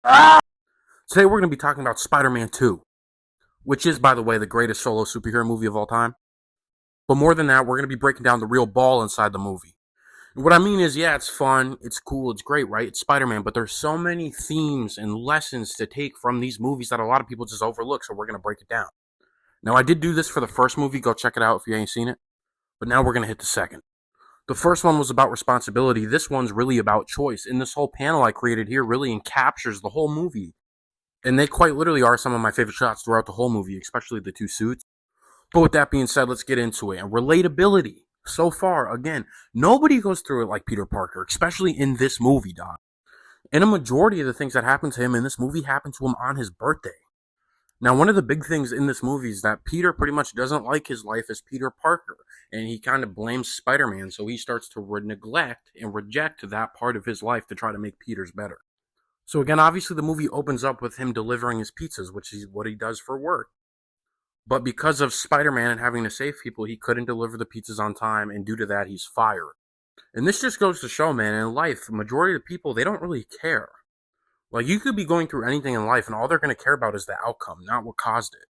Today we're going to be talking about Spider-Man 2, which is, by the way, the greatest solo superhero movie of all time. But more than that, we're going to be breaking down the real ball inside the movie. And what I mean is, yeah, it's fun, it's cool, it's great, right? It's Spider-Man, but there's so many themes and lessons to take from these movies that a lot of people just overlook, so we're going to break it down. Now, I did do this for the first movie. Go check it out if you ain't seen it. But now we're going to hit the second. The first one was about responsibility. This one's really about choice. And this whole panel I created here really encaptures the whole movie. And they quite literally are some of my favorite shots throughout the whole movie, especially the two suits. But with that being said, let's get into it. And relatability. So far, again, nobody goes through it like Peter Parker, especially in this movie, Doc. And a majority of the things that happen to him in this movie happen to him on his birthday. Now, one of the big things in this movie is that Peter pretty much doesn't like his life as Peter Parker, and he kind of blames Spider-Man, so he starts to neglect and reject that part of his life to try to make Peter's better. So again, obviously the movie opens up with him delivering his pizzas, which is what he does for work. But because of Spider-Man and having to save people, he couldn't deliver the pizzas on time, and due to that, he's fired. And this just goes to show, man, in life, the majority of the people, they don't really care. Like, you could be going through anything in life, and all they're going to care about is the outcome, not what caused it.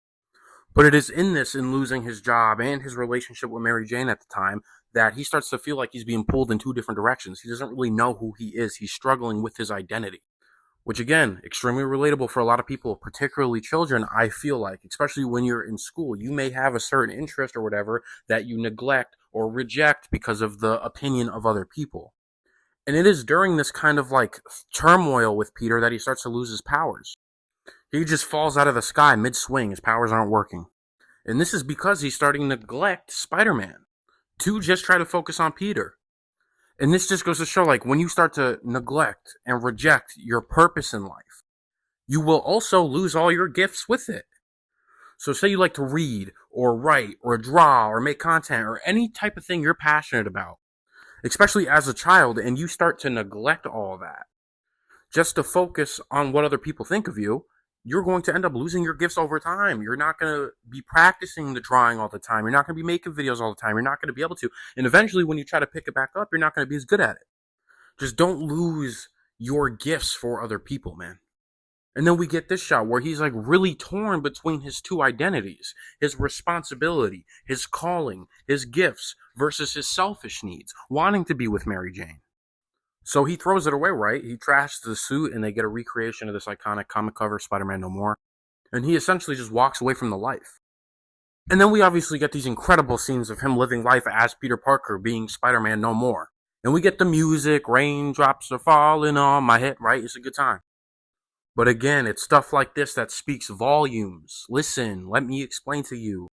But it is in this, in losing his job and his relationship with Mary Jane at the time, that he starts to feel like he's being pulled in two different directions. He doesn't really know who he is. He's struggling with his identity. Which, again, extremely relatable for a lot of people, particularly children, I feel like. Especially when you're in school. You may have a certain interest or whatever that you neglect or reject because of the opinion of other people. And it is during this kind of like turmoil with Peter that he starts to lose his powers. He just falls out of the sky mid-swing. His powers aren't working. And this is because he's starting to neglect Spider-Man to just try to focus on Peter. And this just goes to show, like, when you start to neglect and reject your purpose in life, you will also lose all your gifts with it. So say you like to read or write or draw or make content or any type of thing you're passionate about, especially as a child, and you start to neglect all that just to focus on what other people think of you, you're going to end up losing your gifts over time. You're not going to be practicing the drawing all the time. You're not going to be making videos all the time. You're not going to be able to. And eventually, when you try to pick it back up, you're not going to be as good at it. Just don't lose your gifts for other people, man. And then we get this shot where he's like really torn between his two identities, his responsibility, his calling, his gifts versus his selfish needs, wanting to be with Mary Jane. So he throws it away, right? He trashes the suit and they get a recreation of this iconic comic cover, Spider-Man No More. And he essentially just walks away from the life. And then we obviously get these incredible scenes of him living life as Peter Parker, being Spider-Man No More. And we get the music, raindrops are falling on my head, right? It's a good time. But again, it's stuff like this that speaks volumes. Listen, let me explain to you.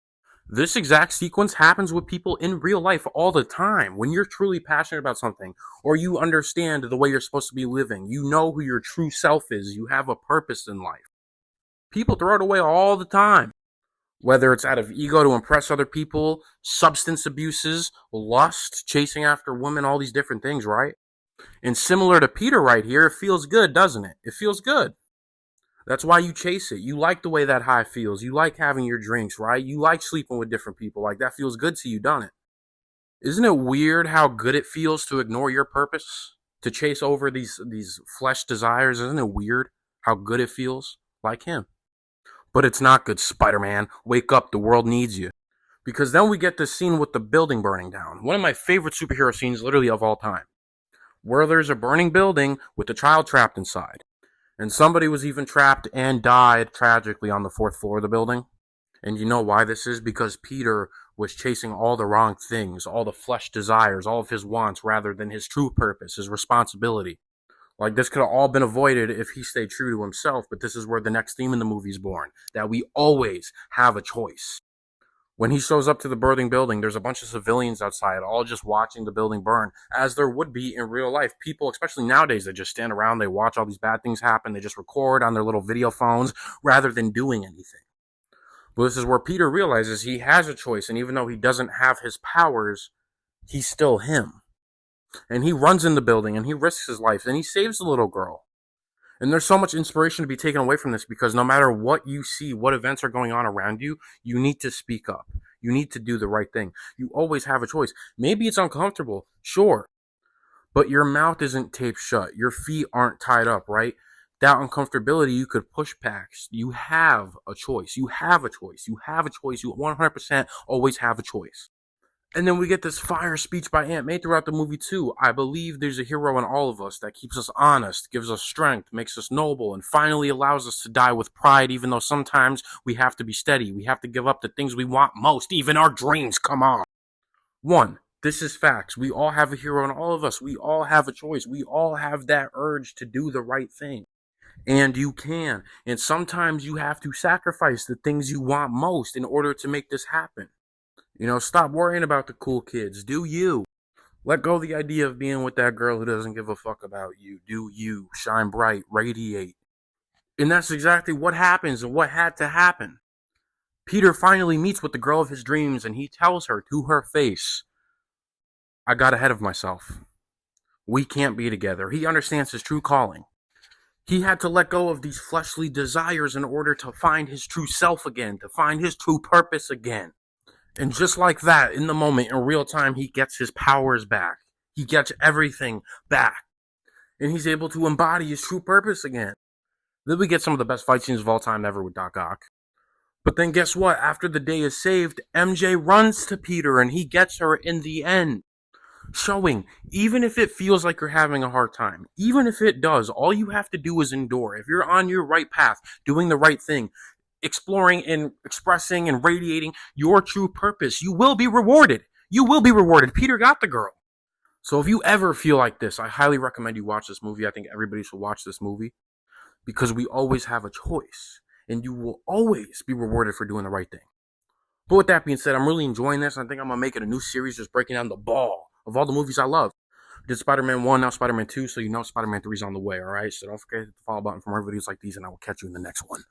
This exact sequence happens with people in real life all the time. When you're truly passionate about something, or you understand the way you're supposed to be living, you know who your true self is, you have a purpose in life. People throw it away all the time. Whether it's out of ego to impress other people, substance abuses, lust, chasing after women, all these different things, right? And similar to Peter right here, it feels good, doesn't it? It feels good. That's why you chase it. You like the way that high feels. You like having your drinks, right? You like sleeping with different people. Like, that feels good to you, don't it? Isn't it weird how good it feels to ignore your purpose? To chase over these flesh desires? Isn't it weird how good it feels? Like him. But it's not good, Spider-Man. Wake up, the world needs you. Because then we get this scene with the building burning down. One of my favorite superhero scenes literally of all time. Where there's a burning building with a child trapped inside. And somebody was even trapped and died tragically on the fourth floor of the building. And you know why this is? Because Peter was chasing all the wrong things, all the flesh desires, all of his wants, rather than his true purpose, his responsibility. Like, this could have all been avoided if he stayed true to himself, but this is where the next theme in the movie is born, that we always have a choice. When he shows up to the burning building, there's a bunch of civilians outside, all just watching the building burn, as there would be in real life. People, especially nowadays, they just stand around, they watch all these bad things happen, they just record on their little video phones, rather than doing anything. But this is where Peter realizes he has a choice, and even though he doesn't have his powers, he's still him. And he runs in the building, and he risks his life, and he saves the little girl. And there's so much inspiration to be taken away from this, because no matter what you see, what events are going on around you, you need to speak up. You need to do the right thing. You always have a choice. Maybe it's uncomfortable, sure, but your mouth isn't taped shut. Your feet aren't tied up, right? that uncomfortability, you could push past. You have a choice. You have a choice. You have a choice. You 100% always have a choice. And then we get this fire speech by Aunt May throughout the movie too. I believe there's a hero in all of us that keeps us honest, gives us strength, makes us noble, and finally allows us to die with pride, even though sometimes we have to be steady. We have to give up the things we want most, even our dreams. Come on. One, this is facts. We all have a hero in all of us. We all have a choice. We all have that urge to do the right thing. And you can. And sometimes you have to sacrifice the things you want most in order to make this happen. Stop worrying about the cool kids. Do you. Let go of the idea of being with that girl who doesn't give a fuck about you. Do you. Shine bright. Radiate. And that's exactly what happens and what had to happen. Peter finally meets with the girl of his dreams and he tells her to her face, I got ahead of myself. We can't be together. He understands his true calling. He had to let go of these fleshly desires in order to find his true self again, to find his true purpose again. And just like that, in the moment, in real time, he gets his powers back. He gets everything back. And he's able to embody his true purpose again. Then we get some of the best fight scenes of all time ever with Doc Ock. But then guess what? After the day is saved, MJ runs to Peter and he gets her in the end. Showing, even if it feels like you're having a hard time, even if it does, all you have to do is endure. If you're on your right path, doing the right thing, exploring and expressing and radiating your true purpose, you will be rewarded. You will be rewarded. Peter got the girl. So if you ever feel like this, I highly recommend you watch this movie. I think everybody should watch this movie because we always have a choice and you will always be rewarded for doing the right thing. But with that being said, I'm really enjoying this. I think I'm going to make it a new series just breaking down the ball of all the movies I love. I did Spider-Man 1, now Spider-Man 2, so you know Spider-Man 3 is on the way, alright? So don't forget to hit the follow button for more videos like these, and I will catch you in the next one.